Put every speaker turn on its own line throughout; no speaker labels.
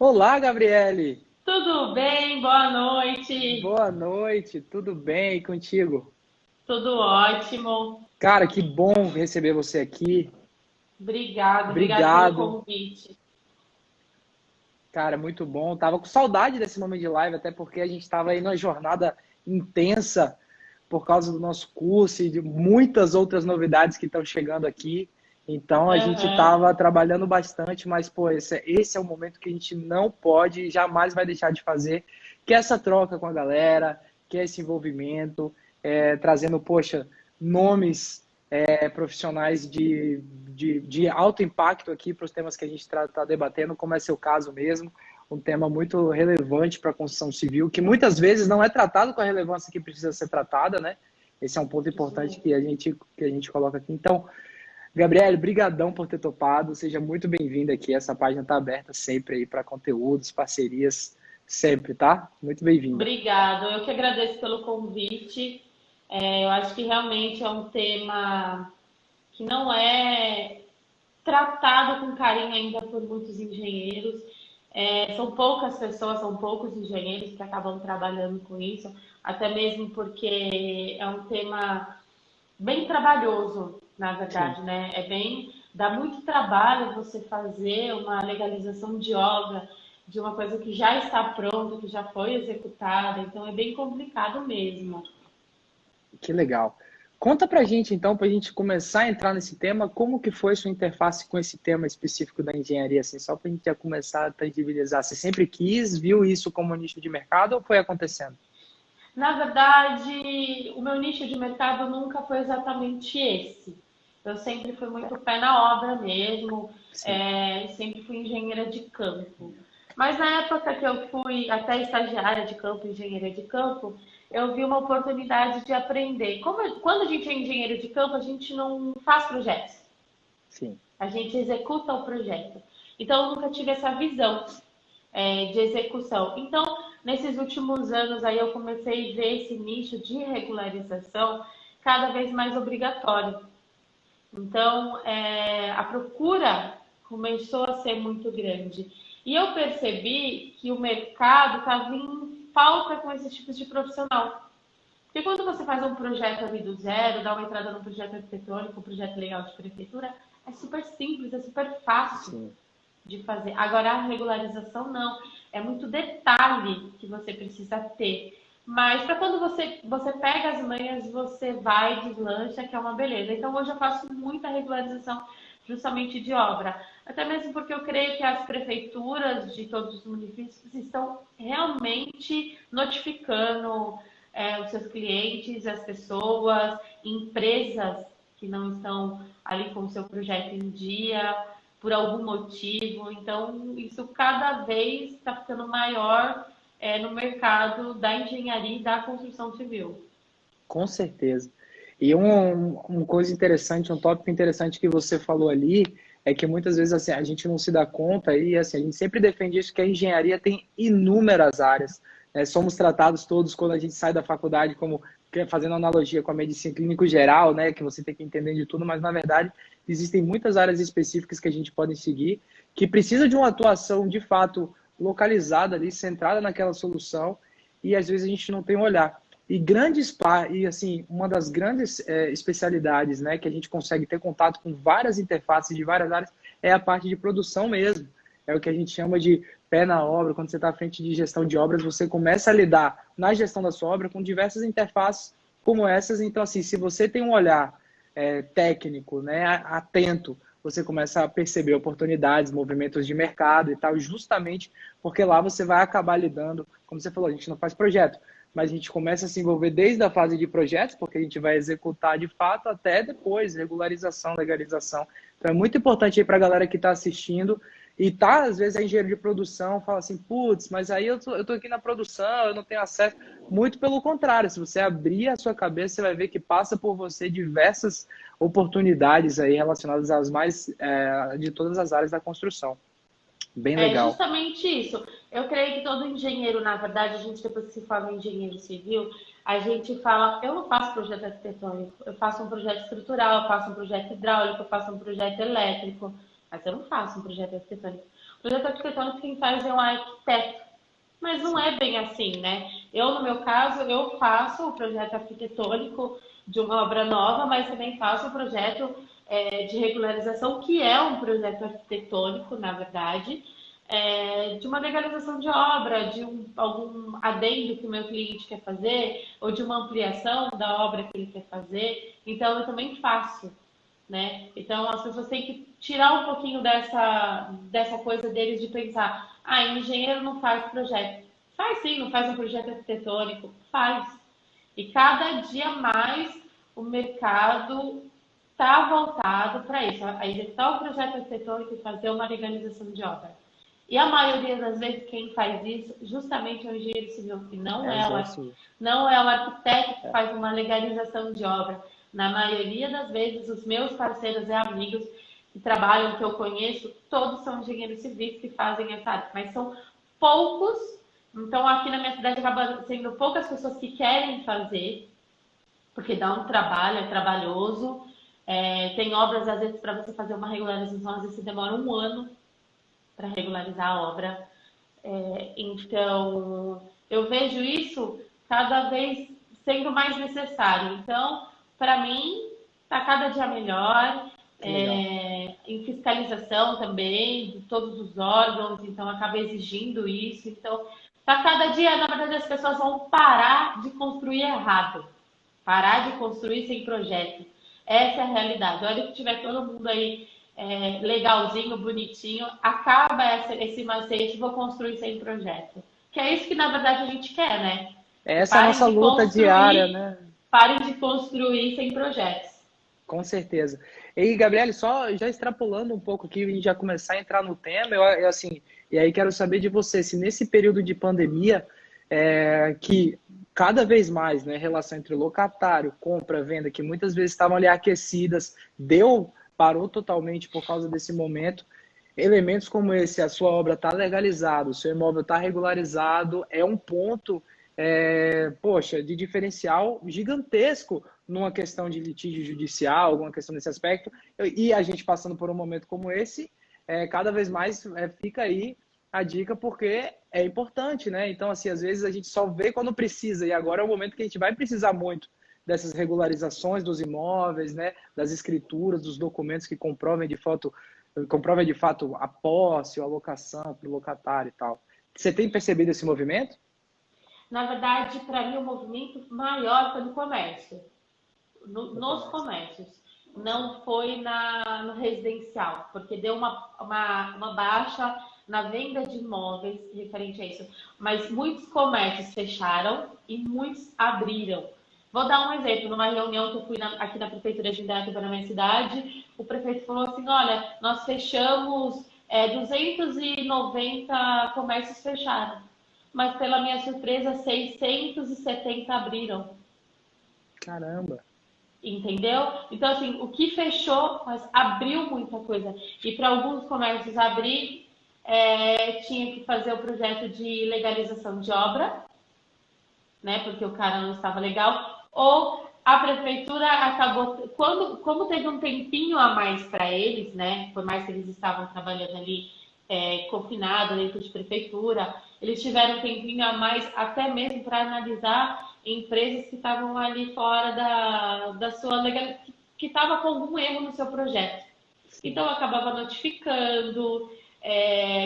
Olá, Gabriele!
Tudo bem? Boa noite.
Boa noite, tudo bem e contigo?
Tudo ótimo.
Cara, que bom receber você aqui.
Obrigado pelo
Obrigado,
convite.
cara, muito bom. Tava com saudade desse momento de live, até porque a gente estava aí numa jornada intensa por causa do nosso curso e de muitas outras novidades que estão chegando aqui. Então a gente
Aham.
estava trabalhando bastante, mas pô, esse é o momento que a gente não pode e jamais vai deixar de fazer, que é essa troca com a galera, que é esse envolvimento, trazendo, poxa, nomes profissionais de alto impacto aqui para os temas que a gente está debatendo, como é seu caso mesmo, um tema muito relevante para a construção civil, que muitas vezes não é tratado com a relevância que precisa ser tratada, né? Esse é um ponto
Isso
importante
mesmo.
que a gente coloca aqui. Então, Gabriele, brigadão por ter topado, seja muito bem-vinda aqui, essa página está aberta sempre aí para conteúdos, parcerias, sempre, tá? Muito bem-vinda.
Obrigado. Eu que agradeço pelo convite. Eu acho que realmente é um tema que não é tratado com carinho ainda por muitos engenheiros. São poucas pessoas, são poucos engenheiros que acabam trabalhando com isso, até mesmo porque é um tema bem trabalhoso, na
Sim.
verdade, né? Dá muito trabalho você fazer uma legalização de obra de uma coisa que já está pronta, que já foi executada, então é bem complicado mesmo.
Que legal. Conta pra gente, então, pra gente começar a entrar nesse tema, como que foi sua interface com esse tema específico da engenharia, assim, só pra gente já começar a tangibilizar. Você sempre quis, viu isso como nicho de mercado ou foi acontecendo?
Na verdade, o meu nicho de mercado nunca foi exatamente esse. Eu sempre fui muito pé na obra mesmo,
Sim,
sempre fui engenheira de campo. Mas na época que eu fui até estagiária de campo, engenheira de campo, eu vi uma oportunidade de aprender. Quando a gente é engenheiro de campo, a gente não faz projetos,
sim.
a gente executa o projeto. Então, eu nunca tive essa visão de execução. Então, nesses últimos anos aí eu comecei a ver esse nicho de regularização cada vez mais obrigatório. Então, a procura começou a ser muito grande. E eu percebi que o mercado estava em falta com esses tipos de profissional. Porque quando você faz um projeto ali do zero, dá uma entrada no projeto arquitetônico, um projeto legal de prefeitura, é super simples, é super fácil
Sim,
de fazer. Agora, a regularização não. É muito detalhe que você precisa ter. Mas para quando você pega as manhas, você vai, deslancha, que é uma beleza. Então, hoje eu faço muita regularização justamente de obra. Até mesmo porque eu creio que as prefeituras de todos os municípios estão realmente notificando os seus clientes, as pessoas, empresas que não estão ali com o seu projeto em dia, por algum motivo. Então, isso cada vez está ficando maior no mercado da engenharia e da construção civil.
com certeza. E uma coisa interessante, um tópico interessante que você falou ali, é que muitas vezes assim, a gente não se dá conta e assim, a gente sempre defende isso, que a engenharia tem inúmeras áreas. Né? Somos tratados todos quando a gente sai da faculdade como fazendo analogia com a medicina clínico geral, né, que você tem que entender de tudo, mas na verdade existem muitas áreas específicas que a gente pode seguir, que precisa de uma atuação de fato localizada ali, centrada naquela solução, e às vezes a gente não tem um olhar. E assim, uma das grandes especialidades, né, que a gente consegue ter contato com várias interfaces de várias áreas é a parte de produção mesmo. É o que a gente chama de pé na obra. Quando você está à frente de gestão de obras, você começa a lidar na gestão da sua obra com diversas interfaces como essas. Então, assim, se você tem um olhar técnico, né, atento, você começa a perceber oportunidades, movimentos de mercado e tal, justamente porque lá você vai acabar lidando, como você falou, a gente não faz projeto, mas a gente começa a se envolver desde a fase de projetos, porque a gente vai executar de fato até depois, regularização, legalização. Então é muito importante aí para a galera que está assistindo e tá, às vezes, é engenheiro de produção, fala assim, putz, mas aí eu tô aqui na produção, eu não tenho acesso. Muito pelo contrário, se você abrir a sua cabeça, você vai ver que passa por você diversas oportunidades aí relacionadas às mais de todas as áreas da construção. Bem
É
legal.
justamente isso. Eu creio que todo engenheiro, na verdade, a gente depois que se forma em engenheiro civil, a gente fala, eu não faço projeto arquitetônico, eu faço um projeto estrutural, eu faço um projeto hidráulico, eu faço um projeto elétrico. Mas eu não faço um projeto arquitetônico. O projeto arquitetônico quem faz é um arquiteto. Mas não é bem assim, né? Eu, no meu caso, eu faço o projeto arquitetônico de uma obra nova, mas também faço o projeto de regularização, que é um projeto arquitetônico, na verdade, de uma legalização de obra, de algum adendo que o meu cliente quer fazer, ou de uma ampliação da obra que ele quer fazer. Então, eu também faço, né? Então, as pessoas têm que tirar um pouquinho dessa coisa deles de pensar, engenheiro não faz projeto. Faz sim, não faz um projeto arquitetônico? Faz. E cada dia mais o mercado está voltado para isso, a executar o projeto arquitetônico e fazer uma legalização de obra. E a maioria das vezes quem faz isso justamente é o engenheiro civil, que não é o arquiteto que faz uma legalização de obra. Na maioria das vezes, os meus parceiros e amigos que trabalham, que eu conheço, todos são engenheiros civis que fazem essa área, mas são poucos. Então, aqui na minha cidade acaba sendo poucas pessoas que querem fazer, porque dá um trabalho, é trabalhoso. Tem obras, às vezes, para você fazer uma regularização, às vezes demora um ano para regularizar a obra. Então, eu vejo isso cada vez sendo mais necessário. Então, para mim, está cada dia melhor. Em fiscalização também, de todos os órgãos, então acaba exigindo isso. Então, tá cada dia, na verdade, as pessoas vão parar de construir errado, parar de construir sem projeto. Essa é a realidade. A hora que tiver todo mundo aí legalzinho, bonitinho, acaba esse macete, vou construir sem projeto. Que é isso que, na verdade, a gente quer, né?
Essa é a nossa luta diária, né?
Parem de construir sem projetos.
Com certeza. E, Gabriele, só já extrapolando um pouco aqui e já começar a entrar no tema, eu assim, e aí quero saber de você, se nesse período de pandemia, que cada vez mais, né, relação entre locatário, compra, venda, que muitas vezes estavam ali aquecidas, parou totalmente por causa desse momento, elementos como esse, a sua obra está legalizada, o seu imóvel está regularizado, é um ponto, de diferencial gigantesco numa questão de litígio judicial, alguma questão nesse aspecto, e a gente passando por um momento como esse, cada vez mais fica aí a dica, porque é importante, né? Então, assim, às vezes a gente só vê quando precisa, e agora é o momento que a gente vai precisar muito dessas regularizações dos imóveis, né? Das escrituras, dos documentos que comprovem de fato a posse, a locação para o locatário e tal. Você tem percebido esse movimento?
Na verdade, para mim, o movimento maior foi no comércio. Nos comércios, não foi no residencial, porque deu uma baixa na venda de imóveis referente a isso. Mas muitos comércios fecharam e muitos abriram. Vou dar um exemplo. Numa reunião que eu fui aqui na Prefeitura de Indaiatuba, na minha cidade, o prefeito falou assim, olha, nós fechamos 290 comércios fecharam, mas pela minha surpresa, 670 abriram.
Caramba!
Entendeu? Então, assim, o que fechou, mas abriu muita coisa. E para alguns comércios abrir, tinha que fazer o projeto de legalização de obra, né? Porque o cara não estava legal. Ou a prefeitura acabou, como teve um tempinho a mais para eles, né? Por mais que eles estavam trabalhando ali confinado dentro de prefeitura, eles tiveram um tempinho a mais até mesmo para analisar empresas que estavam ali fora da sua legalidade, que estava com algum erro no seu projeto. Então, eu acabava notificando.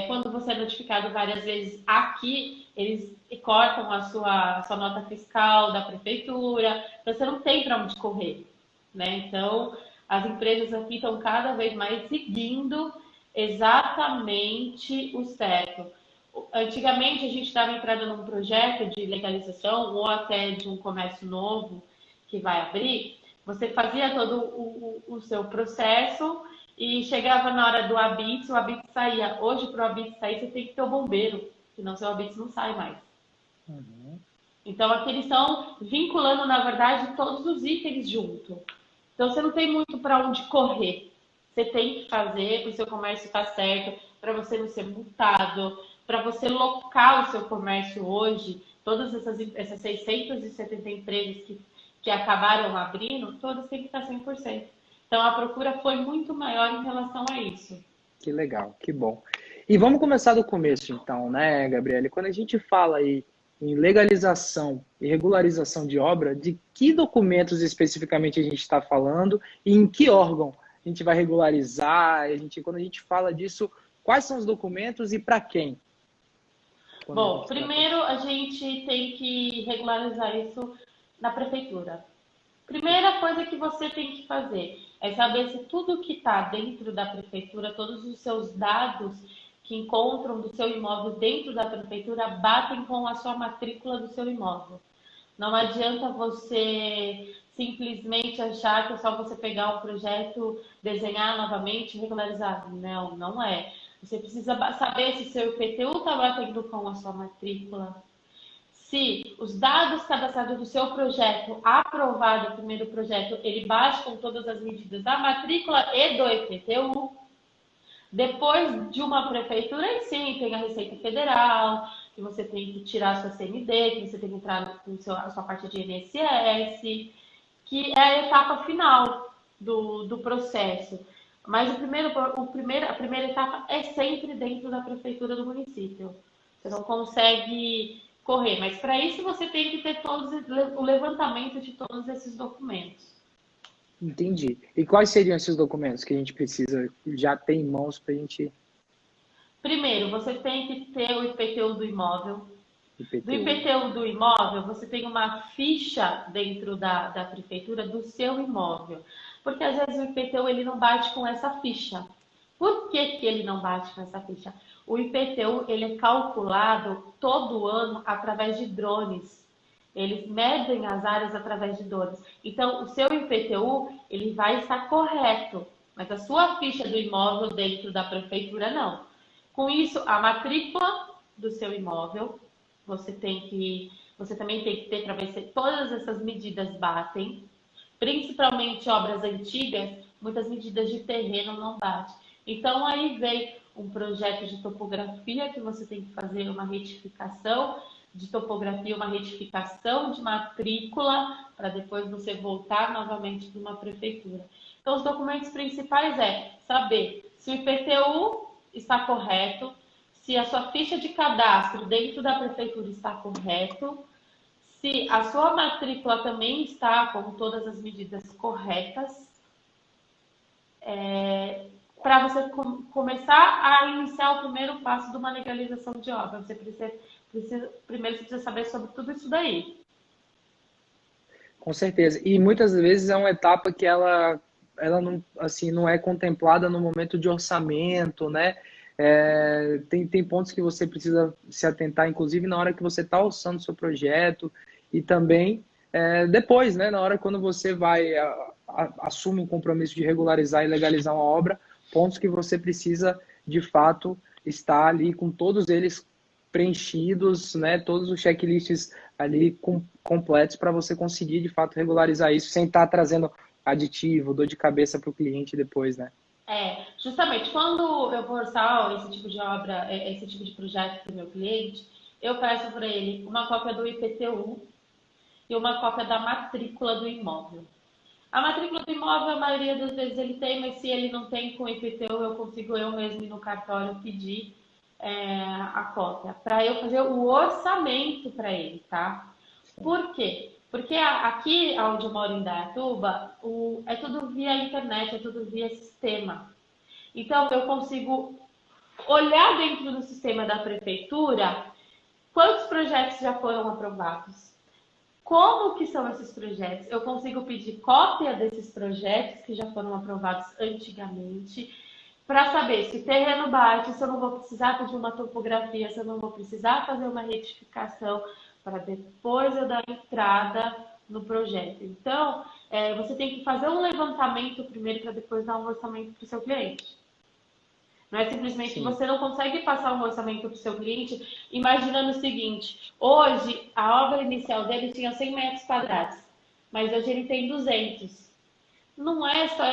Quando você é notificado várias vezes aqui, eles cortam a sua nota fiscal da prefeitura, você não tem para onde correr, né? Então, as empresas aqui estão cada vez mais seguindo exatamente o certo. Antigamente, a gente dava entrada num projeto de legalização ou até de um comércio novo que vai abrir, você fazia todo o seu processo e chegava na hora do habite, o habite saía. Hoje, para o habite sair, você tem que ter o bombeiro, senão seu habite não sai mais. Uhum. Então, aqui eles estão vinculando, na verdade, todos os itens junto. Então, você não tem muito para onde correr. Você tem que fazer para o seu comércio estar certo, para você não ser multado, para você locar o seu comércio hoje. Todas essas 670 empresas que acabaram abrindo, todas têm que estar 100%. Então, a procura foi muito maior em relação a isso.
Que legal, que bom. E vamos começar do começo, então, né, Gabriele? Quando a gente fala aí em legalização e regularização de obra, de que documentos especificamente a gente está falando e em que órgão a gente vai regularizar? Quando a gente fala disso, quais são os documentos e para quem?
Bom, primeiro a gente tem que regularizar isso na prefeitura. Primeira coisa que você tem que fazer é saber se tudo que está dentro da prefeitura, todos os seus dados que encontram do seu imóvel dentro da prefeitura, batem com a sua matrícula do seu imóvel. Não adianta você simplesmente achar que é só você pegar um projeto, desenhar novamente e regularizar. Não, não é. Você precisa saber se seu IPTU está batendo com a sua matrícula, se os dados cadastrados do seu projeto, aprovado o primeiro projeto, ele bate com todas as medidas da matrícula e do IPTU. Depois de uma prefeitura, aí sim, tem a Receita Federal, que você tem que tirar a sua CND, que você tem que entrar com a sua parte de INSS, que é a etapa final do processo. Mas a primeira etapa é sempre dentro da prefeitura do município. Você não consegue correr, mas para isso você tem que ter o levantamento de todos esses documentos.
Entendi. E quais seriam esses documentos que a gente precisa já ter em mãos para a gente...
Primeiro, você tem que ter o IPTU do imóvel.
IPTU.
Do IPTU do imóvel, você tem uma ficha dentro da prefeitura do seu imóvel. Porque às vezes o IPTU ele não bate com essa ficha. Por que que ele não bate com essa ficha? O IPTU ele é calculado todo ano através de drones. Eles medem as áreas através de drones. Então, o seu IPTU ele vai estar correto, mas a sua ficha do imóvel dentro da prefeitura não. Com isso, a matrícula do seu imóvel, você também tem que ter para ver se todas essas medidas batem. Principalmente obras antigas, muitas medidas de terreno não batem. Então, aí vem um projeto de topografia que você tem que fazer uma retificação de topografia, uma retificação de matrícula, para depois você voltar novamente para uma prefeitura. Então, os documentos principais é saber se o IPTU está correto, se a sua ficha de cadastro dentro da prefeitura está correto, se a sua matrícula também está com todas as medidas corretas, para você começar a iniciar o primeiro passo de uma legalização de obra. Você primeiro você precisa saber sobre tudo isso daí.
Com certeza. E muitas vezes é uma etapa que ela não, assim, não é contemplada no momento de orçamento, né? Tem pontos que você precisa se atentar, inclusive na hora que você está orçando o seu projeto e também depois, né? Na hora quando você vai assume um compromisso de regularizar e legalizar uma obra, pontos que você precisa, de fato, estar ali com todos eles preenchidos, né? Todos os checklists ali completos para você conseguir, de fato, regularizar isso sem estar trazendo aditivo, dor de cabeça para o cliente depois, né?
Justamente, quando eu vou orçar esse tipo de obra, esse tipo de projeto para o meu cliente, eu peço para ele uma cópia do IPTU e uma cópia da matrícula do imóvel. A matrícula do imóvel, a maioria das vezes ele tem, mas se ele não tem com IPTU, eu consigo eu mesmo ir no cartório pedir a cópia, para eu fazer o orçamento para ele, tá? Por quê? Porque aqui onde eu moro em Indaiatuba, é tudo via internet, é tudo via sistema. Então, eu consigo olhar dentro do sistema da prefeitura quantos projetos já foram aprovados. Como que são esses projetos? Eu consigo pedir cópia desses projetos que já foram aprovados antigamente, para saber se o terreno bate, se eu não vou precisar pedir uma topografia, se eu não vou precisar fazer uma retificação, para depois eu dar entrada no projeto. Então, você tem que fazer um levantamento primeiro para depois dar um orçamento para o seu cliente. Não é simplesmente que você não consegue passar um orçamento para o seu cliente imaginando o seguinte: hoje a obra inicial dele tinha 100 metros quadrados, mas hoje ele tem 200. Não é só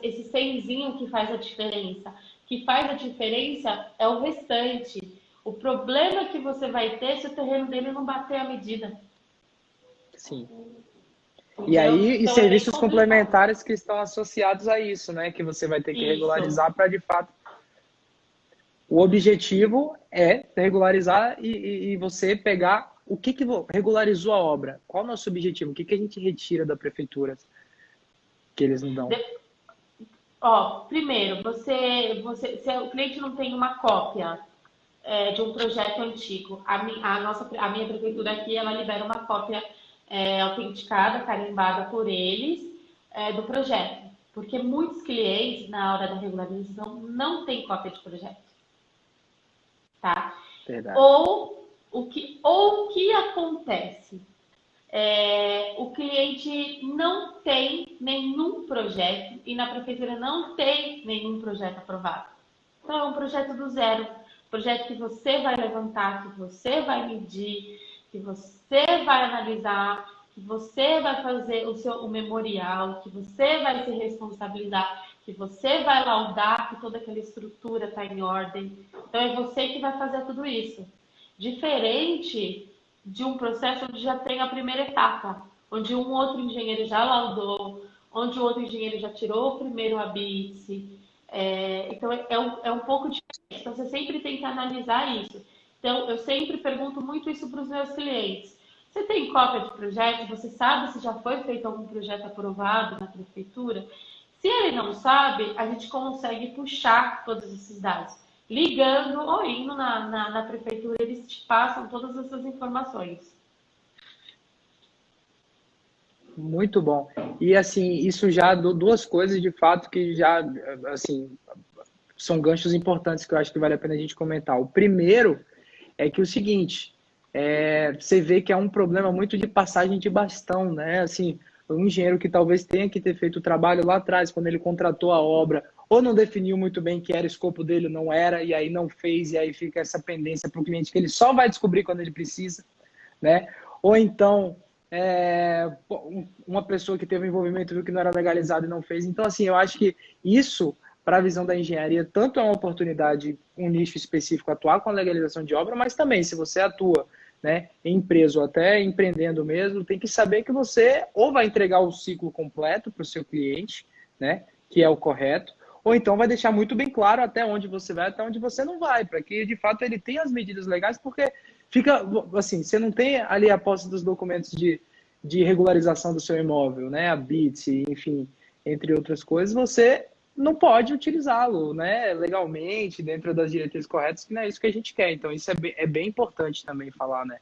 esse 100zinho que faz a diferença. O que faz a diferença é o restante. O problema que você vai ter se o terreno dele não bater a medida.
Sim. E
entendeu?
aí, e
Então é bem
serviços
complicado.
complementares que estão associados a isso, né? Que você vai ter que
Isso.
regularizar para, de fato, o objetivo é regularizar e você pegar o que regularizou a obra. Qual é o nosso objetivo? O que a gente retira da prefeitura que eles não dão?
De- Ó, primeiro, se o cliente não tem uma cópia de um projeto antigo, a minha prefeitura aqui, ela libera uma cópia autenticada, carimbada por eles, do projeto. Porque muitos clientes, na hora da regularização, não têm cópia de projeto, tá?
Verdade.
Ou o que acontece? O cliente não tem nenhum projeto e na prefeitura não tem nenhum projeto aprovado. Então, é um projeto do zero. Projeto que você vai levantar, que você vai medir, que você vai analisar, que você vai fazer o memorial, que você vai se responsabilizar, que você vai laudar que toda aquela estrutura está em ordem. Então, é você que vai fazer tudo isso. Diferente de um processo onde já tem a primeira etapa, onde um outro engenheiro já laudou, onde o outro engenheiro já tirou o primeiro habite. Então, é um pouco diferente. Então, você sempre tem que analisar isso. Então, eu sempre pergunto muito isso para os meus clientes. Você tem cópia de projeto? Você sabe se já foi feito algum projeto aprovado na prefeitura? Se ele não sabe, a gente consegue puxar todos esses dados. Ligando ou indo na prefeitura, eles te passam todas essas informações.
Muito bom. E assim, isso já duas coisas de fato que já assim são ganchos importantes que eu acho que vale a pena a gente comentar. O primeiro é que o seguinte, você vê que é um problema muito de passagem de bastão, né? Assim, um engenheiro que talvez tenha que ter feito o trabalho lá atrás, quando ele contratou a obra, ou não definiu muito bem que era o escopo dele, não era, e aí não fez, e aí fica essa pendência para o cliente que ele só vai descobrir quando ele precisa, né? Ou então, uma pessoa que teve um envolvimento viu que não era legalizado e não fez. Então, assim, eu acho que isso, para a visão da engenharia, tanto é uma oportunidade, um nicho específico, atuar com a legalização de obra, mas também, se você atua, né, em empresa ou até empreendendo mesmo, tem que saber que você ou vai entregar o ciclo completo para o seu cliente, né, que é o correto, ou então vai deixar muito bem claro até onde você vai, até onde você não vai, para que de fato ele tenha as medidas legais, porque fica assim, você não tem ali a posse dos documentos de regularização do seu imóvel, né, a BITS, enfim, entre outras coisas, você não pode utilizá-lo, né, legalmente, dentro das diretrizes corretas, que não é isso que a gente quer. Então, isso é bem importante também falar, né?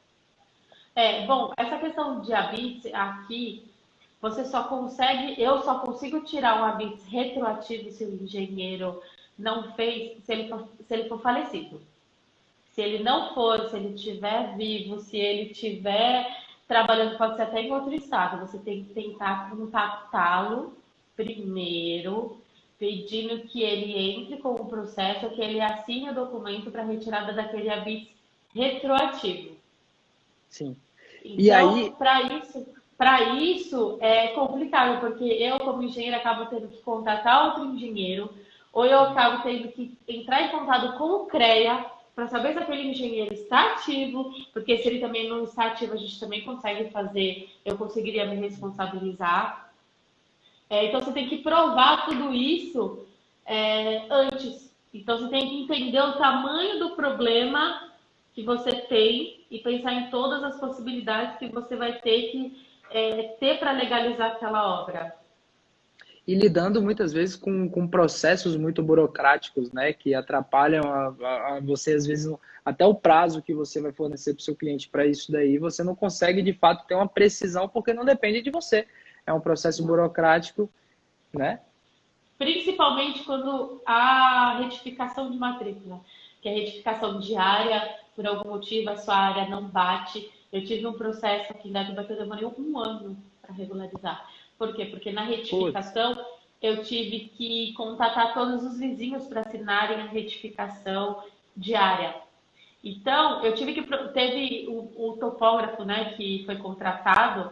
Bom, essa questão de habits aqui, eu só consigo tirar um habits retroativo se o engenheiro não fez, se ele for falecido. Se ele não for, se ele estiver vivo, se ele estiver trabalhando, pode ser até em outro estado, você tem que tentar contactá-lo primeiro, pedindo que ele entre com o processo, que ele assine o documento para retirada daquele habite retroativo.
Sim. E
Então,
aí,
para isso é complicado, porque eu, como engenheiro, acabo tendo que contratar outro engenheiro, ou eu acabo tendo que entrar em contato com o CREA para saber se aquele engenheiro está ativo, porque se ele também não está ativo, a gente também consegue fazer, eu conseguiria me responsabilizar. Então, você tem que provar tudo isso antes. Então, você tem que entender o tamanho do problema que você tem e pensar em todas as possibilidades que você vai ter que ter para legalizar aquela obra.
e lidando muitas vezes com processos muito burocráticos, né, que atrapalham a você, às vezes, até o prazo que você vai fornecer para o seu cliente para isso daí, você não consegue, de fato, ter uma precisão, porque não depende de você. É um processo burocrático, né?
Principalmente quando há retificação de matrícula, que é retificação diária, por algum motivo a sua área não bate. Eu tive um processo aqui em Datuba que eu demorei um ano para regularizar. Por quê? Porque na
Putz,
retificação eu tive que contatar todos os vizinhos para assinarem a retificação diária. Então, teve o topógrafo, né, que foi contratado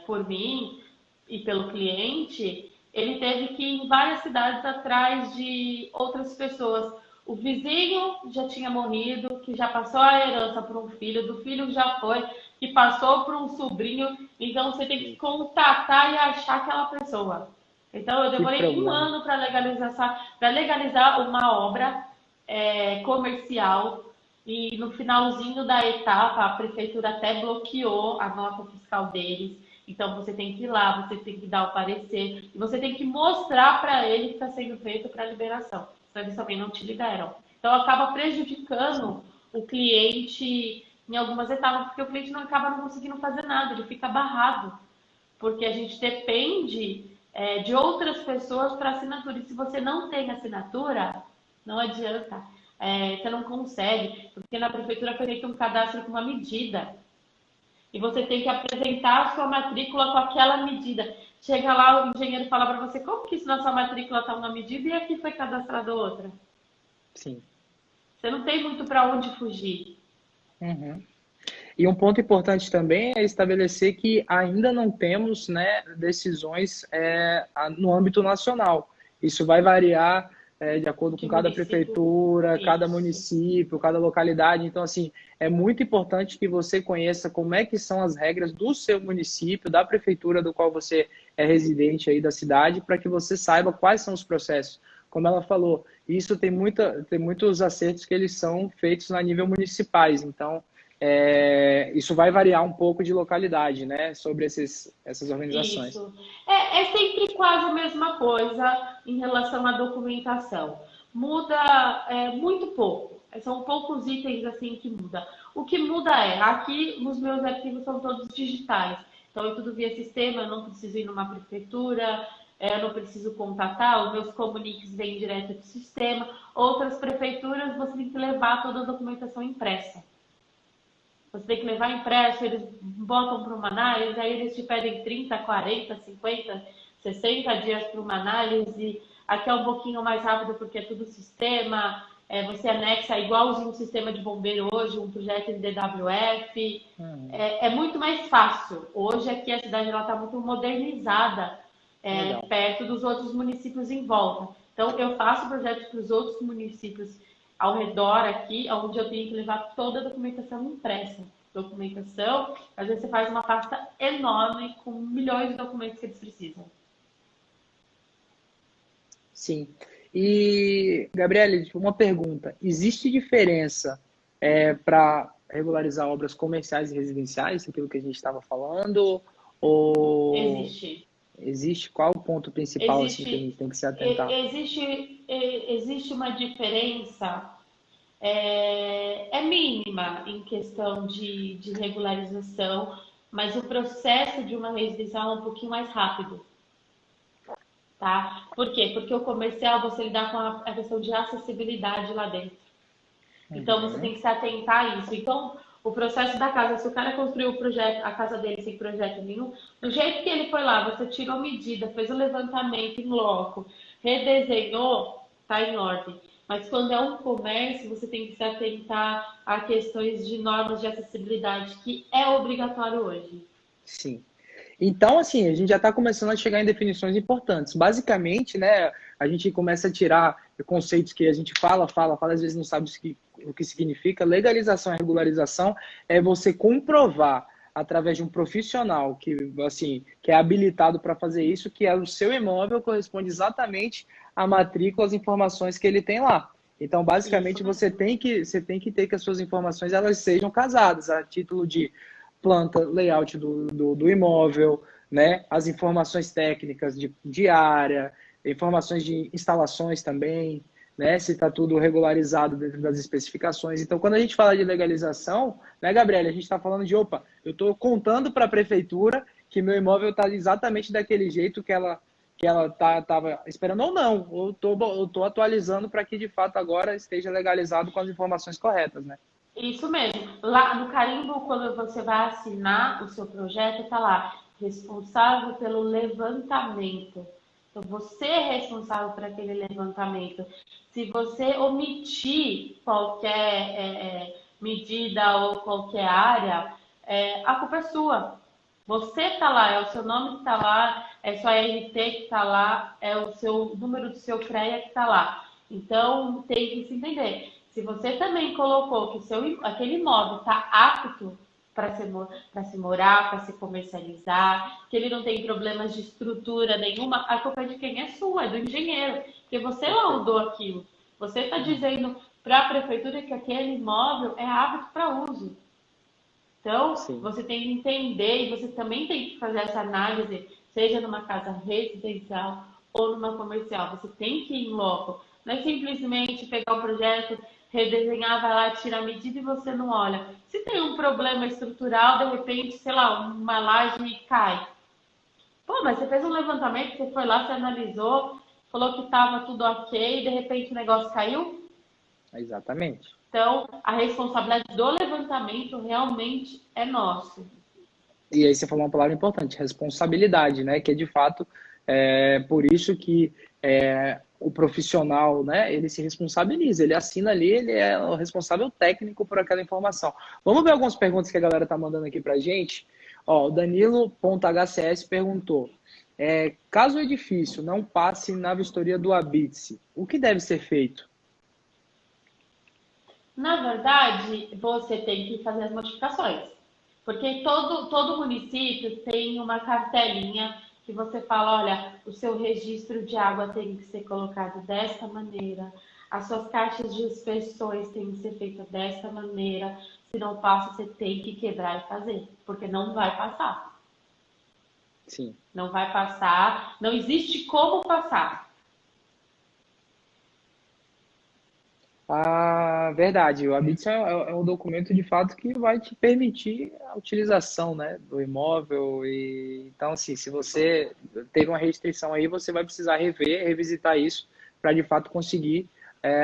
por mim e pelo cliente, ele teve que ir em várias cidades atrás de outras pessoas. O vizinho já tinha morrido, que já passou a herança para um filho, do filho já foi. que passou por um sobrinho, então você tem que contatar e achar aquela pessoa. Então eu
Que
demorei um
problema.
ano para legalizar uma obra comercial e no finalzinho da etapa a prefeitura até bloqueou a nota fiscal deles. Então você tem que ir lá, você tem que dar o parecer e você tem que mostrar para ele que está sendo feito para liberação. Senão eles também não te liberam. Então acaba prejudicando o cliente em algumas etapas, porque o cliente não acaba não conseguindo fazer nada, ele fica barrado, porque a gente depende de outras pessoas para assinatura. E se você não tem assinatura, não adianta. Você não consegue, porque na prefeitura foi feito um cadastro com uma medida. E você tem que apresentar a sua matrícula com aquela medida. Chega lá, o engenheiro fala para você, como que isso na sua matrícula está uma medida e aqui foi cadastrada outra?
Sim.
Você não tem muito para onde fugir.
Uhum. E um ponto importante também é estabelecer que ainda não temos, né, decisões no âmbito nacional. Isso vai variar de acordo
De
com cada
município,
prefeitura, cada
isso.
município, cada localidade. Então, assim, é muito importante que você conheça como é que são as regras do seu município, da prefeitura do qual você é residente aí da cidade, para que você saiba quais são os processos. Como ela falou, isso tem muitos acertos que eles são feitos a nível municipais. Então, isso vai variar um pouco de localidade, né, sobre essas organizações.
Isso. É sempre quase a mesma coisa em relação à documentação. Muda muito pouco. São poucos itens assim que muda. O que muda aqui os meus arquivos são todos digitais. Então é tudo via sistema, eu não preciso ir numa prefeitura, eu não preciso contatar, os meus comuniques vêm direto do sistema. Outras prefeituras você tem que levar toda a documentação impressa. Você tem que levar impresso, eles botam para uma análise, aí eles te pedem 30, 40, 50, 60 dias para uma análise. Aqui é um pouquinho mais rápido porque é tudo sistema. Você anexa igualzinho um sistema de bombeiro hoje, um projeto em DWF. É muito mais fácil. Hoje aqui a cidade está muito modernizada,
Legal.
perto dos outros municípios em volta. Então eu faço projetos para os outros municípios ao redor aqui, onde eu tenho que levar toda a documentação impressa. Documentação, às vezes você faz uma pasta enorme com milhões de documentos que eles precisam.
Sim. E, Gabriele, uma pergunta. Existe diferença para regularizar obras comerciais e residenciais, aquilo que a gente estava falando? Ou
Existe.
existe? Qual o ponto principal assim, que a gente
Existe,
tem que se atentar?
existe uma diferença mínima em questão de regularização, mas o processo de uma residencial é um pouquinho mais rápido, tá? Por quê? Porque o comercial você lidar com a questão de acessibilidade lá dentro. Então você
Uhum.
tem que se atentar a isso. Então, o processo da casa, se o cara construiu o projeto, a casa dele sem projeto nenhum, do jeito que ele foi lá, você tirou medida, fez o levantamento em loco, redesenhou, tá em ordem. Mas quando é um comércio, você tem que se atentar a questões de normas de acessibilidade, que é obrigatório hoje.
Sim. Então, assim, a gente já está começando a chegar em definições importantes. Basicamente, né, a gente começa a tirar conceitos que a gente fala, às vezes não sabe o que significa. Legalização e regularização é você comprovar através de um profissional que, assim, que é habilitado para fazer isso, que o seu imóvel corresponde exatamente à matrícula, às informações que ele tem lá. Então,
Isso
basicamente,
mesmo.
você tem que ter que as suas informações elas sejam casadas, a título de planta, layout do imóvel, né? As informações técnicas de área, informações de instalações também, né? Se está tudo regularizado dentro das especificações. Então, quando a gente fala de legalização, né, Gabriela, a gente está falando de, opa, eu estou contando para a prefeitura que meu imóvel está exatamente daquele jeito que ela estava esperando ou não. Eu tô atualizando para que, de fato, agora esteja legalizado com as informações corretas, né?
Isso mesmo. Lá no carimbo, quando você vai assinar o seu projeto, está lá, responsável pelo levantamento. Então, você é responsável por aquele levantamento. Se você omitir qualquer medida ou qualquer área, a culpa é sua. Você está lá, é o seu nome que está lá, é sua RT que está lá, é o seu número do seu CREA que está lá. Então, tem que se entender. Se você também colocou que aquele imóvel está apto para se morar, para se comercializar, que ele não tem problemas de estrutura nenhuma, a culpa é de quem é sua, é do engenheiro, porque você laudou aquilo. Você está dizendo para a prefeitura que aquele imóvel é apto para uso. Então,
Sim.
você tem que entender e você também tem que fazer essa análise, seja numa casa residencial ou numa comercial. Você tem que ir em loco. Não é simplesmente pegar o projeto, redesenhar, vai lá, tira a medida e você não olha. Se tem um problema estrutural, de repente, sei lá, uma laje cai. Pô, mas você fez um levantamento, você foi lá, você analisou, falou que estava tudo ok, de repente o negócio caiu?
Exatamente.
Então, a responsabilidade do levantamento realmente é nossa.
E aí você falou uma palavra importante, responsabilidade, né? Que é de fato por isso que o profissional, né? Ele se responsabiliza, ele assina ali, ele é o responsável técnico por aquela informação. Vamos ver algumas perguntas que a galera tá mandando aqui pra gente. Ó, o Danilo.hcs perguntou: caso o edifício não passe na vistoria do Habite-se, o que deve ser feito?
Na verdade, você tem que fazer as modificações, porque todo município tem uma cartelinha que você fala, olha, o seu registro de água tem que ser colocado desta maneira, as suas caixas de inspeções têm que ser feitas desta maneira, se não passa, você tem que quebrar e fazer, porque não vai passar.
Sim.
Não vai passar, não existe como passar.
Ah, verdade. O Habite é um documento de fato que vai te permitir a utilização, né, do imóvel. Então, assim, se você teve uma restrição aí, você vai precisar rever, revisitar isso para de fato conseguir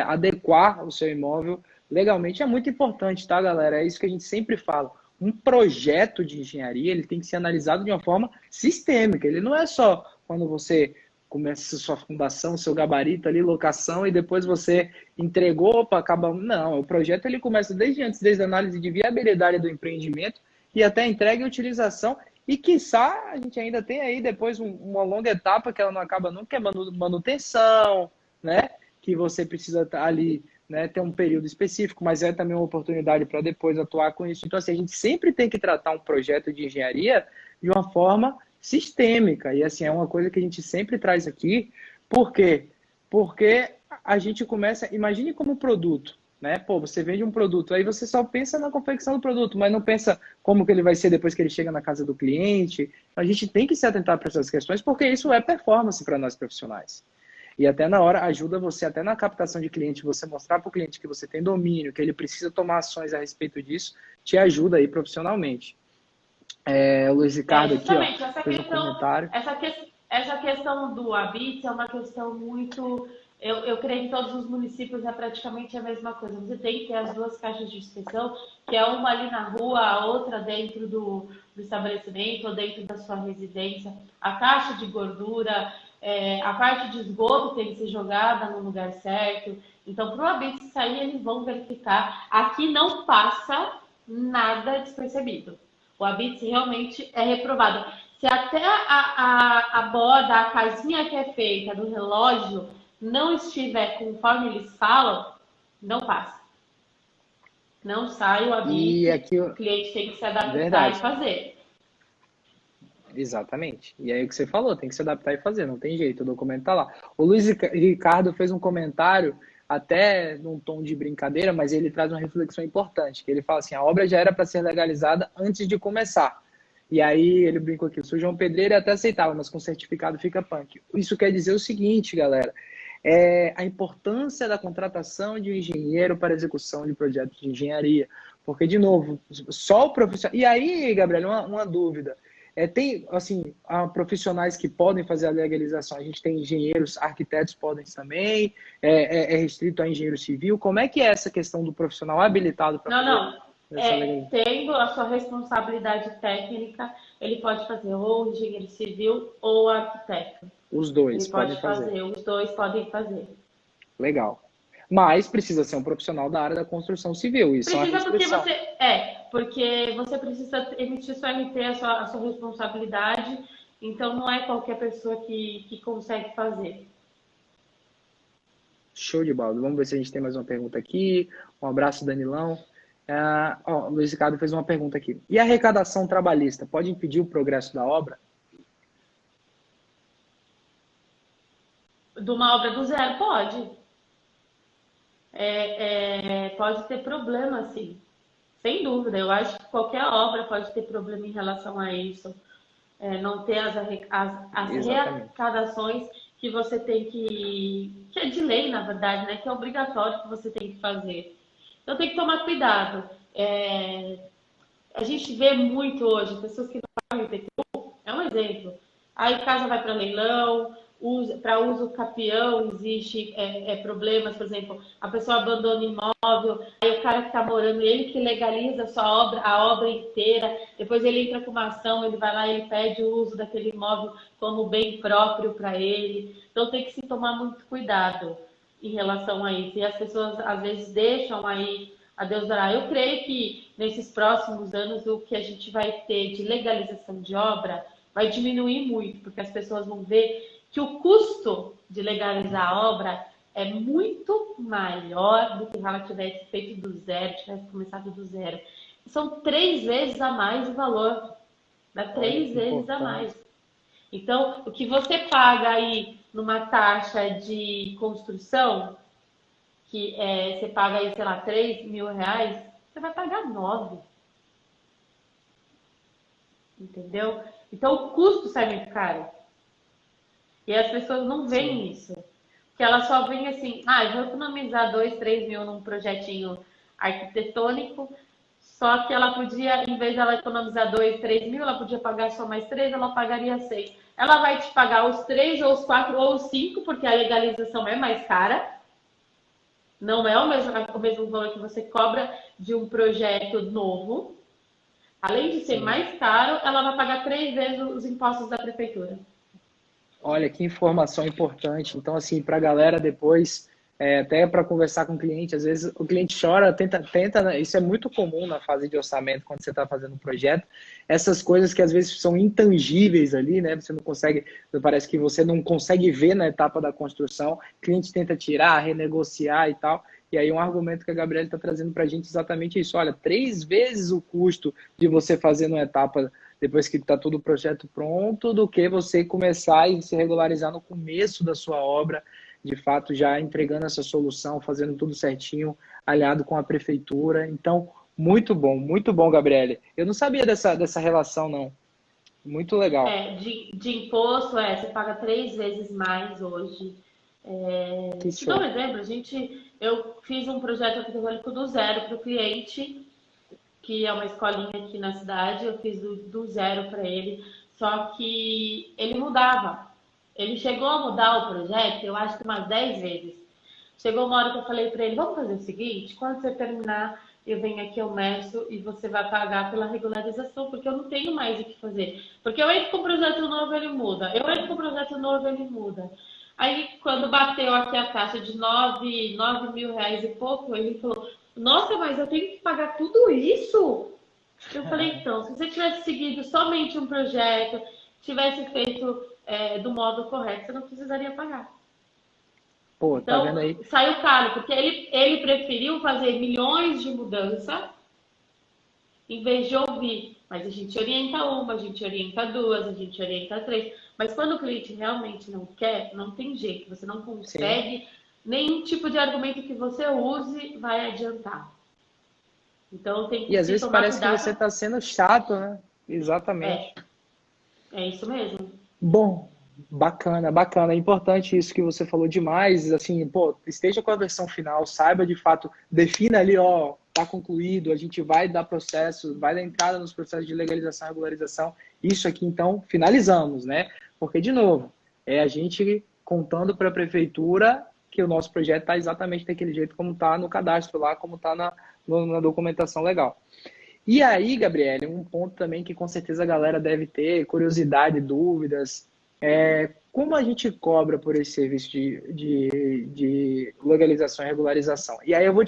adequar o seu imóvel legalmente. É muito importante, tá, galera? É isso que a gente sempre fala. Um projeto de engenharia ele tem que ser analisado de uma forma sistêmica. Ele não é só quando você começa a sua fundação, seu gabarito ali, locação, e depois você entregou, opa, acaba. Não, o projeto ele começa desde antes, desde a análise de viabilidade do empreendimento e até a entrega e utilização. E, quiçá, a gente ainda tem aí depois uma longa etapa que ela não acaba nunca, que é manutenção, né? Que você precisa estar ali, né, ter um período específico, mas é também uma oportunidade para depois atuar com isso. Então, assim, a gente sempre tem que tratar um projeto de engenharia de uma forma sistêmica. E assim, é uma coisa que a gente sempre traz aqui. Por quê? Porque a gente começa, imagine como produto, né? Pô, você vende um produto, aí você só pensa na confecção do produto, mas não pensa como que ele vai ser depois que ele chega na casa do cliente. A gente tem que se atentar para essas questões, porque isso é performance para nós profissionais. E até na hora ajuda você, até na captação de cliente, você mostrar para o cliente que você tem domínio, que ele precisa tomar ações a respeito disso, te ajuda aí profissionalmente. O Luiz Ricardo aqui, ó, fez um comentário.
Essa questão do Habite é uma questão muito. Eu creio que todos os municípios é praticamente a mesma coisa. Você tem que ter as duas caixas de inspeção, que é uma ali na rua, a outra dentro do estabelecimento ou dentro da sua residência. A caixa de gordura, a parte de esgoto tem que ser jogada no lugar certo. Então, para o Habite sair, eles vão verificar. Aqui não passa nada despercebido. O Habite realmente é reprovado. Se até a borda, a casinha que é feita do relógio não estiver conforme eles falam, não passa. Não sai o Habite,
aqui,
o cliente tem que se adaptar
verdade.
e fazer.
Exatamente. E aí o que você falou, tem que se adaptar e fazer, não tem jeito, o documento tá lá. O Luiz Ricardo fez um comentário, até num tom de brincadeira, mas ele traz uma reflexão importante, que ele fala assim, a obra já era para ser legalizada antes de começar. E aí ele brincou aqui, o seu João Pedreiro até aceitava, mas com certificado fica punk. Isso quer dizer o seguinte, galera, a importância da contratação de um engenheiro para execução de projetos de engenharia. Porque, de novo, só o profissional... E aí, Gabriel, uma dúvida. Tem, assim, profissionais que podem fazer a legalização. A gente tem engenheiros, arquitetos podem também, é restrito a engenheiro civil. Como é que é essa questão do profissional habilitado para fazer essa legalização?
Tendo a sua responsabilidade técnica, ele pode fazer ou engenheiro civil ou arquiteto.
Os dois
Ele pode
podem fazer.
Os dois podem fazer.
Legal. Mas precisa ser um profissional da área da construção civil. Isso
precisa
é uma restrição.
Porque você precisa emitir sua RT, a sua responsabilidade. Então, não é qualquer pessoa que consegue fazer.
Show de bola. Vamos ver se a gente tem mais uma pergunta aqui. Um abraço, Danilão. O Luiz Ricardo fez uma pergunta aqui. E a arrecadação trabalhista pode impedir o progresso da obra?
De uma obra do zero, pode. Pode ter problema, sim. Sem dúvida. Eu acho que qualquer obra pode ter problema em relação a isso. Não ter as arrecadações que você tem que é de lei, na verdade, né? Que é obrigatório que você tem que fazer. Então tem que tomar cuidado. A gente vê muito hoje pessoas que não pagam IPTU, é um exemplo. Aí casa vai para leilão, para uso capião existe problemas, por exemplo, a pessoa abandona imóvel, aí o cara que está morando, ele que legaliza a obra inteira, depois ele entra com uma ação, ele vai lá e ele pede o uso daquele imóvel como bem próprio para ele. Então tem que se tomar muito cuidado em relação a isso. E as pessoas às vezes deixam aí a Deus dará. Eu creio que nesses próximos anos o que a gente vai ter de legalização de obra vai diminuir muito, porque as pessoas vão ver que o custo de legalizar a obra é muito maior do que se ela tivesse feito do zero, tivesse começado do zero. São 3 vezes a mais o valor. Dá 3 vezes a mais. Então, o que você paga aí numa taxa de construção, que você paga aí, sei lá, 3 mil reais, você vai pagar 9. Entendeu? Então o custo sai muito caro. E as pessoas não veem isso. Porque elas só veem assim, eu vou economizar 2, 3 mil num projetinho arquitetônico, só que ela podia, em vez de ela economizar 2, 3 mil, ela podia pagar só mais 3, ela pagaria 6. Ela vai te pagar os 3, ou os 4, ou os 5, porque a legalização é mais cara. Não é o mesmo valor que você cobra de um projeto novo. Além de ser mais caro, ela vai pagar 3 vezes os impostos da prefeitura.
Olha, que informação importante. Então, assim, para a galera depois, até para conversar com o cliente, às vezes o cliente chora, tenta, isso é muito comum na fase de orçamento, quando você está fazendo um projeto, essas coisas que às vezes são intangíveis ali, né? Você não consegue, parece que você não consegue ver na etapa da construção, o cliente tenta tirar, renegociar e tal. E aí um argumento que a Gabriela está trazendo para a gente é exatamente isso. Olha, 3 vezes o custo de você fazer numa etapa depois que está todo o projeto pronto, do que você começar e se regularizar no começo da sua obra, de fato já entregando essa solução, fazendo tudo certinho, alinhado com a prefeitura. Então, muito bom, Gabriele. Eu não sabia dessa relação, não. Muito legal.
De imposto, você paga 3 vezes mais hoje. Te dou um exemplo, eu fiz um projeto arquitetônico do zero para o cliente, que é uma escolinha aqui na cidade, eu fiz do zero para ele, só que ele mudava. Ele chegou a mudar o projeto, eu acho que umas 10 vezes. Chegou uma hora que eu falei para ele, vamos fazer o seguinte, quando você terminar, eu venho aqui, eu meço e você vai pagar pela regularização, porque eu não tenho mais o que fazer. Porque eu entro com um projeto novo, ele muda. Eu entro com um projeto novo, ele muda. Aí, quando bateu aqui a taxa de 9 mil reais e pouco, ele falou, nossa, mas eu tenho que pagar tudo isso? Eu falei, então, se você tivesse seguido somente um projeto, tivesse feito do modo correto, você não precisaria pagar.
Pô,
então,
tá vendo aí?
Saiu caro, porque ele preferiu fazer milhões de mudança em vez de ouvir. Mas a gente orienta uma, a gente orienta duas, a gente orienta três. Mas quando o cliente realmente não quer, não tem jeito. Você não consegue, sim, nenhum tipo de argumento que você use vai adiantar. Então tem que
e às vezes parece cuidado. Que você está sendo chato, né? Exatamente.
É isso mesmo.
Bom, bacana. É importante isso que você falou demais. Assim, esteja com a versão final, saiba de fato, defina ali, tá concluído, a gente vai dar processo, vai dar entrada nos processos de legalização e regularização. Isso aqui, então, finalizamos, né? Porque, de novo, é a gente contando para a prefeitura que o nosso projeto está exatamente daquele jeito como está no cadastro lá, como está na documentação legal. E aí, Gabriele, um ponto também que com certeza a galera deve ter curiosidade, dúvidas, como a gente cobra por esse serviço de legalização e regularização? E aí eu vou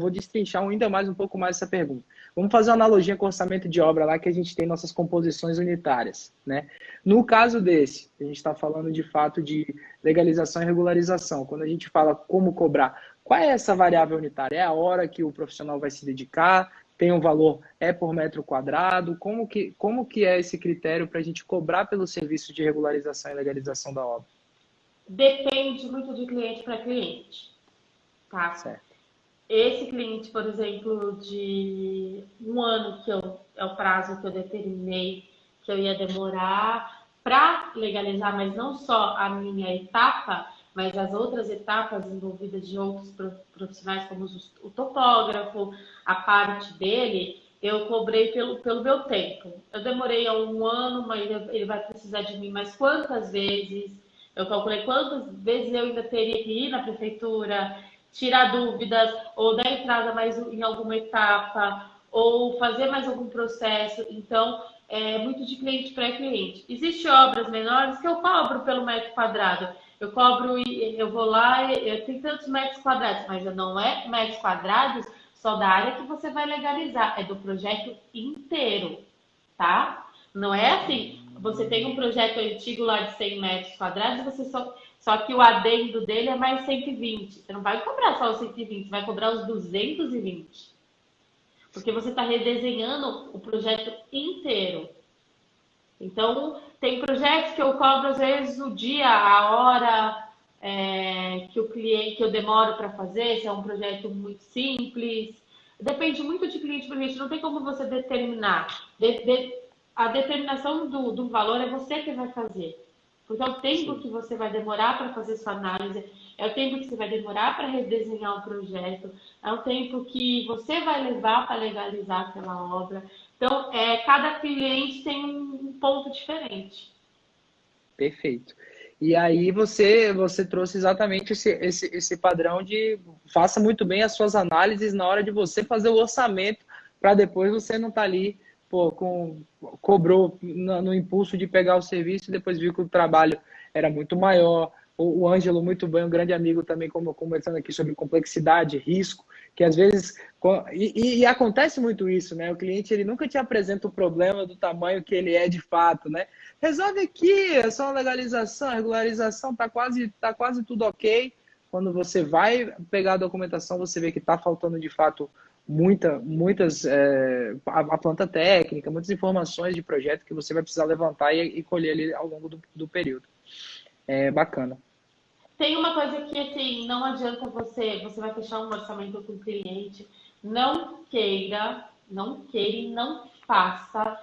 destrinchar ainda mais um pouco mais essa pergunta. Vamos fazer uma analogia com o orçamento de obra lá que a gente tem nossas composições unitárias, né? No caso desse, a gente está falando de fato de legalização e regularização. Quando a gente fala como cobrar, Qual é essa variável unitária? É a hora que o profissional vai se dedicar? Tem um valor, é por metro quadrado? Como que é esse critério para a gente cobrar pelo serviço de regularização e legalização da obra?
Depende muito de cliente para cliente, tá?
Certo.
Esse cliente, por exemplo, de um ano é o prazo que eu determinei que eu ia demorar para legalizar, mas não só a minha etapa, mas as outras etapas envolvidas de outros profissionais, como o topógrafo, a parte dele, eu cobrei pelo meu tempo. Eu demorei um ano, mas ele vai precisar de mim mais quantas vezes? Eu calculei quantas vezes eu ainda teria que ir na prefeitura, tirar dúvidas, ou dar entrada mais em alguma etapa, ou fazer mais algum processo. Então, é muito de cliente para cliente. Existem obras menores que eu cobro pelo metro quadrado. Eu cobro, eu vou lá, eu tenho tantos metros quadrados, mas não é metros quadrados só da área que você vai legalizar, é do projeto inteiro, tá? Não é assim, você tem um projeto antigo lá de 100 metros quadrados, você só que o adendo dele é mais 120. Você não vai cobrar só os 120, vai cobrar os 220. Porque você está redesenhando o projeto inteiro. Então, tem projetos que eu cobro, às vezes, o dia, a hora que o cliente, que eu demoro para fazer, se é um projeto muito simples. Depende muito de cliente para cliente, não tem como você determinar. A determinação do valor é você que vai fazer. Porque é o tempo que você vai demorar para fazer sua análise, é o tempo que você vai demorar para redesenhar o projeto, é o tempo que você vai levar para legalizar aquela obra. Então, cada cliente tem um ponto diferente.
Perfeito. E aí você trouxe exatamente esse padrão de faça muito bem as suas análises na hora de você fazer o orçamento, para depois você não estar ali, pô, cobrou no impulso de pegar o serviço e depois viu que o trabalho era muito maior. O Ângelo, muito bem, um grande amigo também, como conversando aqui sobre complexidade, risco, que às vezes... E acontece muito isso, né? O cliente ele nunca te apresenta o problema do tamanho que ele é de fato, né? Resolve aqui, é só uma legalização, a regularização tá quase tudo ok. Quando você vai pegar a documentação, você vê que está faltando de fato muitas a planta técnica, muitas informações de projeto que você vai precisar levantar e colher ali ao longo do período. É bacana.
Tem uma coisa que, assim, não adianta você vai fechar um orçamento com o cliente, não queira e não faça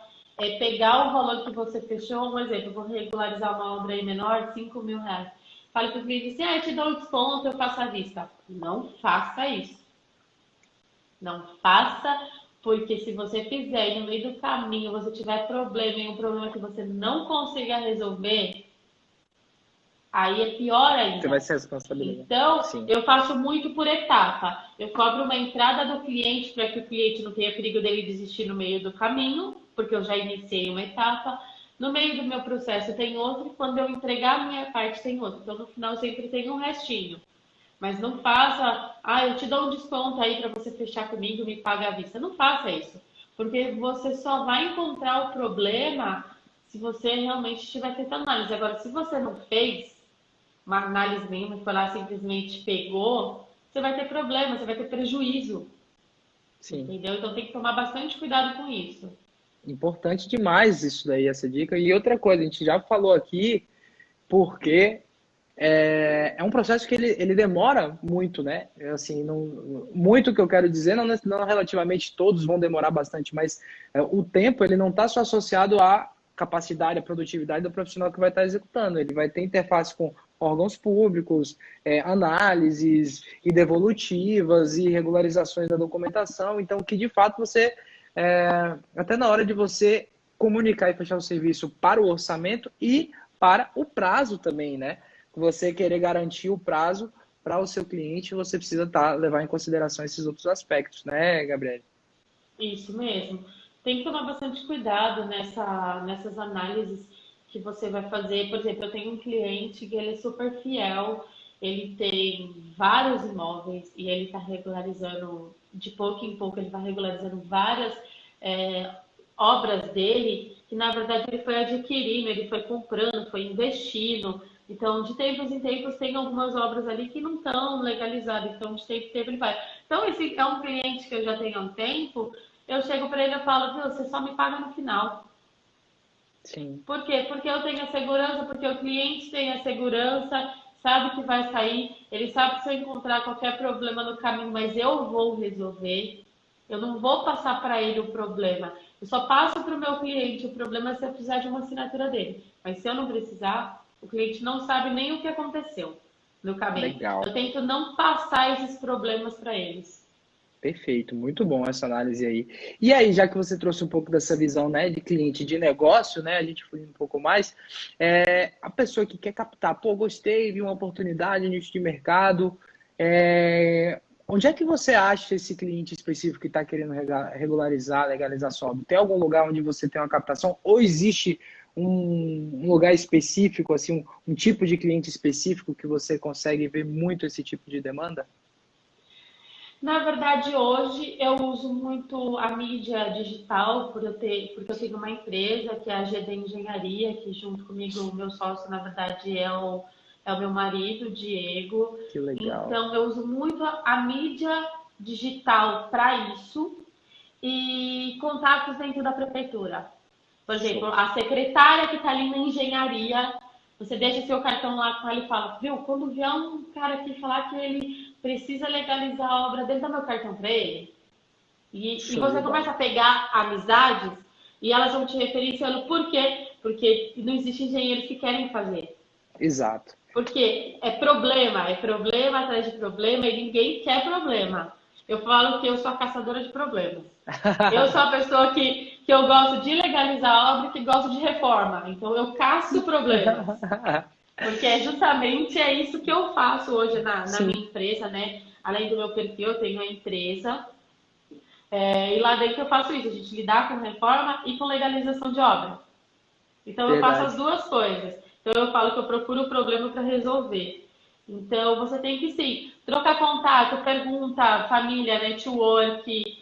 pegar o valor que você fechou, um exemplo, eu vou regularizar uma obra aí menor, 5 mil reais. Fale para o cliente assim, eu te dou um desconto, eu faço à vista. Não faça isso. Não faça, porque se você fizer e no meio do caminho você tiver problema e um problema que você não consiga resolver, aí é pior ainda.
Você vai ser responsabilizado.
Então,
Sim.
eu faço muito por etapa. Eu cobro uma entrada do cliente para que o cliente não tenha perigo dele desistir no meio do caminho, porque eu já iniciei uma etapa. No meio do meu processo tem outro, e quando eu entregar a minha parte tem outro. Então, no final, sempre tem um restinho. Mas não faça, eu te dou um desconto aí para você fechar comigo, me paga à vista. Não faça isso, porque você só vai encontrar o problema se você realmente estiver feito análise. Agora, se você não fez uma análise nenhuma, foi lá simplesmente pegou, você vai ter problema, você vai ter prejuízo.
Sim.
Entendeu? Então tem que tomar bastante cuidado com isso.
Importante demais isso daí, essa dica. E outra coisa, a gente já falou aqui, porque é um processo que ele demora muito, né? Assim, muito que eu quero dizer, não relativamente todos vão demorar bastante, mas o tempo ele não está só associado à capacidade, à produtividade do profissional que vai estar executando. Ele vai ter interface com órgãos públicos, análises e devolutivas e regularizações da documentação. Então, que de fato você, até na hora de você comunicar e fechar o serviço para o orçamento e para o prazo também, né? Você querer garantir o prazo para o seu cliente, você precisa levar em consideração esses outros aspectos, né, Gabriele?
Isso mesmo. Tem que tomar bastante cuidado nessas análises que você vai fazer. Por exemplo, eu tenho um cliente que ele é super fiel, ele tem vários imóveis e ele está regularizando, de pouco em pouco, ele vai regularizando várias obras dele, que na verdade ele foi adquirindo, ele foi comprando, foi investindo. Então, de tempos em tempos, tem algumas obras ali que não estão legalizadas. Então, de tempo em tempo, ele vai. Então, esse é um cliente que eu já tenho há um tempo. Eu chego para ele e falo, viu, você só me paga no final.
Sim.
Por quê? Porque eu tenho a segurança, porque o cliente tem a segurança, sabe que vai sair, ele sabe que se eu encontrar qualquer problema no caminho, mas eu vou resolver. Eu não vou passar para ele o problema. Eu só passo para o meu cliente o problema se eu precisar de uma assinatura dele. Mas se eu não precisar, o cliente não sabe nem o que aconteceu no caminho.
Legal.
Eu tento não passar esses problemas para eles.
Perfeito, muito bom essa análise aí. E aí, já que você trouxe um pouco dessa visão, né, de cliente de negócio, né, a gente foi um pouco mais, a pessoa que quer captar, pô, gostei, vi uma oportunidade nicho de mercado, onde é que você acha esse cliente específico que está querendo regularizar, legalizar sua obra? Tem algum lugar onde você tem uma captação ou existe um lugar específico, assim, um tipo de cliente específico que você consegue ver muito esse tipo de demanda?
Na verdade, hoje eu uso muito a mídia digital porque eu tenho uma empresa que é a GD Engenharia, que junto comigo, o meu sócio, na verdade, é o meu marido, Diego.
Que legal.
Então, eu uso muito a mídia digital para isso e contatos dentro da prefeitura. Por exemplo,
Show.
a secretária que está ali na engenharia, você deixa seu cartão lá com ela e fala, viu, quando vier um cara aqui falar que ele precisa legalizar a obra dele, dá meu cartão para ele. E
Show de
você
bola.
começa a pegar amizades e elas vão te referenciando por quê? Porque não existem engenheiros que querem fazer.
Exato.
Porque é problema atrás de problema e ninguém quer problema. Eu falo que eu sou a caçadora de problemas. Eu sou a pessoa que eu gosto de legalizar a obra e que gosto de reforma. Então eu caço problemas. Porque é justamente é isso que eu faço hoje na
Sim,
minha empresa, né? Além do meu perfil, eu tenho a empresa. E lá dentro eu faço isso, a gente lidar com reforma e com legalização de obra. Então eu faço as
verdade.
duas coisas. Então eu falo que eu procuro o problema para resolver. Então você tem que sim, trocar contato, pergunta, família, network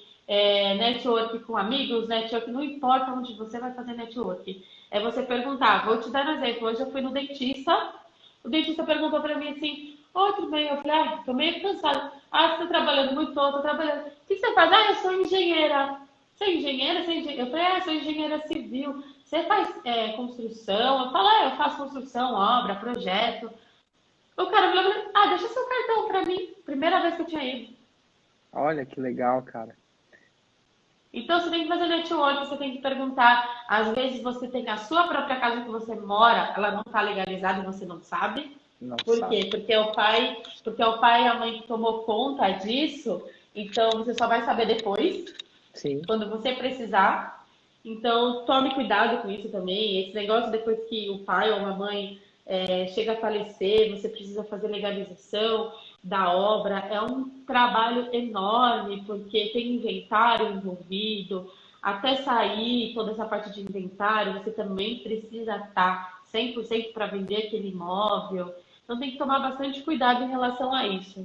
com amigos, network, não importa onde você vai fazer network. É você perguntar, vou te dar um exemplo. Hoje eu fui no dentista, o dentista perguntou para mim assim, tudo bem, eu falei, tô meio cansada. Você tá trabalhando muito, tô trabalhando. O que você faz? Eu sou engenheira. Você é engenheira? Você é engenheira? Eu falei, sou engenheira civil. Você faz construção? Eu falo, eu faço construção, obra, projeto. O cara falou, deixa seu cartão pra mim. Primeira vez que eu tinha ido.
Olha que legal, cara.
Então você tem que fazer network, você tem que perguntar. Às vezes você tem a sua própria casa que você mora, ela não está legalizada e você não sabe.
Não
Por
sabe.
quê? Porque é o pai e a mãe que tomou conta disso. Então você só vai saber depois,
Sim,
quando você precisar. Então, tome cuidado com isso também. Esse negócio, depois que o pai ou a mãe chega a falecer, você precisa fazer legalização da obra. É um trabalho enorme, porque tem inventário envolvido. Até sair toda essa parte de inventário, você também precisa estar 100% para vender aquele imóvel. Então, tem que tomar bastante cuidado em relação a isso.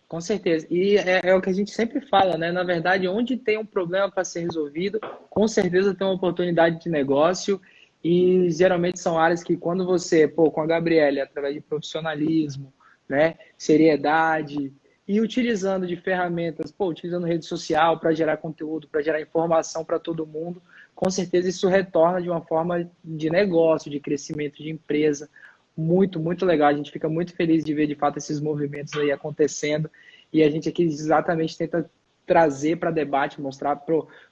com certeza. E é o que a gente sempre fala, né? Na verdade, onde tem um problema para ser resolvido, com certeza tem uma oportunidade de negócio. E geralmente são áreas que quando você, pô, com a Gabriele, através de profissionalismo, né, seriedade e utilizando de ferramentas, pô, utilizando rede social para gerar conteúdo, para gerar informação para todo mundo, com certeza isso retorna de uma forma de negócio, de crescimento de empresa. Muito, muito legal. A gente fica muito feliz de ver de fato esses movimentos aí acontecendo e a gente aqui exatamente tenta trazer para debate, mostrar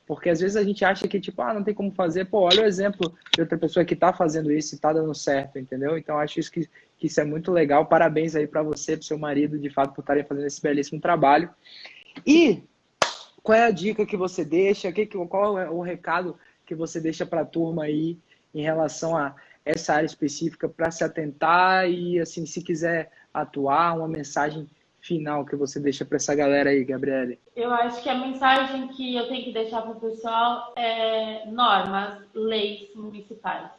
porque às vezes a gente acha que tipo, não tem como fazer, pô, olha o exemplo de outra pessoa que está fazendo isso e está dando certo, entendeu? Então acho isso que isso é muito legal. Parabéns aí para você, para seu marido, de fato, por estarem fazendo esse belíssimo trabalho. E qual é a dica que você deixa? Qual é o recado que você deixa para a turma aí em relação a essa área específica para se atentar e, assim, se quiser atuar, uma mensagem final que você deixa para essa galera aí, Gabriele?
Eu acho que a mensagem que eu tenho que deixar para o pessoal é normas, leis municipais.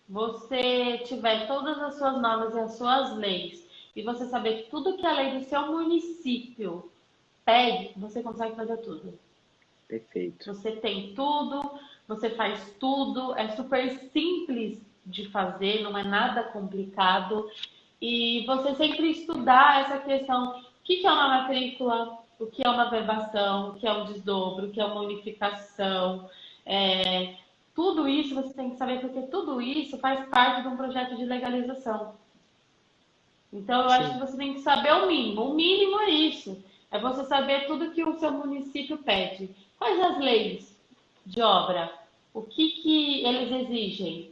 Você tiver todas as suas normas e as suas leis, e você saber tudo que a lei do seu município pede, você consegue fazer tudo.
Perfeito.
Você tem tudo, você faz tudo, é super simples de fazer, não é nada complicado. E você sempre estudar essa questão, o que é uma matrícula, o que é uma verbação, o que é um desdobro, o que é uma unificação. Tudo isso você tem que saber, porque tudo isso faz parte de um projeto de legalização. Então, eu acho que
Sim,
você tem que saber o mínimo. O mínimo é isso. É você saber tudo que o seu município pede. Quais as leis de obra? O que eles exigem?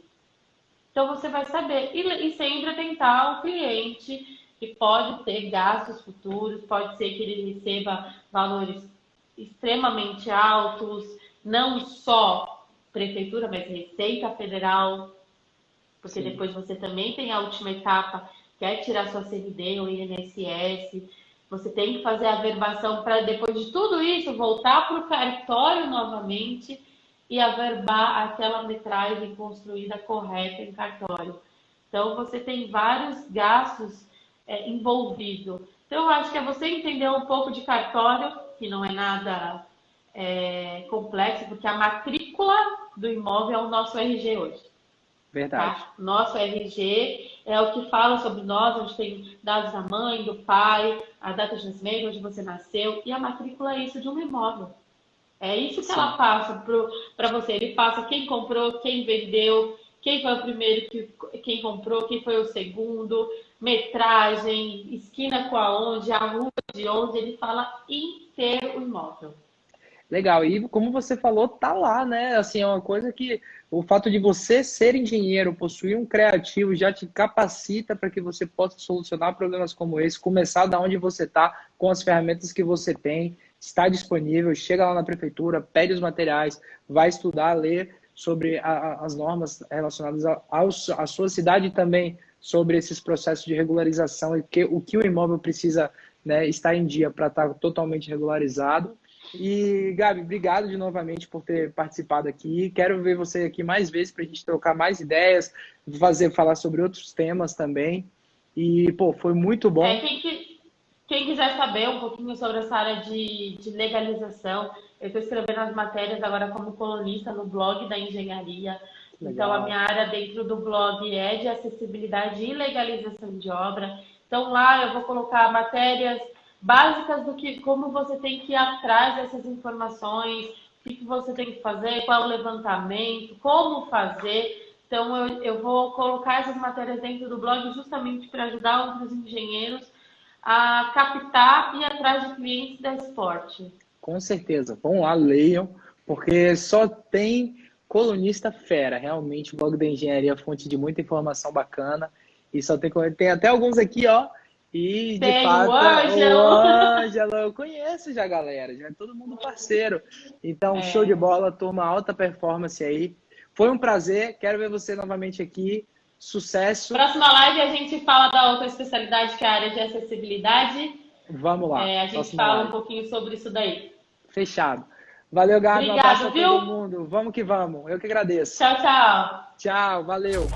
Então, você vai saber. E sempre atentar ao cliente, que pode ter gastos futuros, pode ser que ele receba valores extremamente altos, não só prefeitura, mas Receita Federal, porque
sim.
depois você também tem a última etapa, que é tirar sua CRD ou INSS. Você tem que fazer a averbação para depois de tudo isso voltar para o cartório novamente e averbar aquela metragem construída correta em cartório. Então você tem vários gastos envolvidos. Então eu acho que é você entender um pouco de cartório, que não é nada complexo, porque a matrícula do imóvel é o nosso RG hoje.
Verdade.
Tá? Nosso RG é o que fala sobre nós, onde tem dados da mãe, do pai, a data de nascimento, onde você nasceu, e a matrícula é isso de um imóvel. É isso que ela
Sim.
passa para você. Ele passa quem comprou, quem vendeu, quem foi o primeiro quem comprou, quem foi o segundo, metragem, esquina com aonde, a rua de onde, ele fala inteiro o imóvel.
Legal. E como você falou, tá lá, né? Assim, é uma coisa que o fato de você ser engenheiro, possuir um criativo, já te capacita para que você possa solucionar problemas como esse, começar da onde você está, com as ferramentas que você tem, está disponível, chega lá na prefeitura, pede os materiais, vai estudar, ler sobre as normas relacionadas à sua cidade e também sobre esses processos de regularização e o que o imóvel precisa, né, estar em dia para estar totalmente regularizado. E, Gabi, obrigado de novamente por ter participado aqui. Quero ver você aqui mais vezes para a gente trocar mais ideias, falar sobre outros temas também. E, pô, foi muito
É,
bom.
quem quiser saber um pouquinho sobre essa área de legalização, eu estou escrevendo as matérias agora como colunista no blog da engenharia. Então, a minha
Legal.
área dentro do blog é de acessibilidade e legalização de obra. Então, lá eu vou colocar matérias básicas do que, como você tem que ir atrás dessas informações, o que você tem que fazer, qual é o levantamento, como fazer. Então, eu vou colocar essas matérias dentro do blog justamente para ajudar outros engenheiros a captar e ir atrás de clientes da esporte.
Com certeza. Vão lá, leiam, porque só tem colunista fera. Realmente, o blog da engenharia é fonte de muita informação bacana. E só tem até alguns aqui, ó. E, de
Tem o
fato, o
Ângelo.
Ângelo, eu conheço já, galera. Já é todo mundo parceiro. Então, show de
É.
bola, turma, alta performance aí. Foi um prazer. Quero ver você novamente aqui. Sucesso.
Próxima live a gente fala da outra especialidade que é a área de acessibilidade.
Vamos lá.
A gente
Próxima
fala um
live.
pouquinho sobre isso daí.
Fechado. Valeu, Gabi. Um abraço
Obrigado,
a todo
viu?
mundo. Vamos que vamos. Eu que agradeço.
Tchau, tchau.
Tchau, valeu.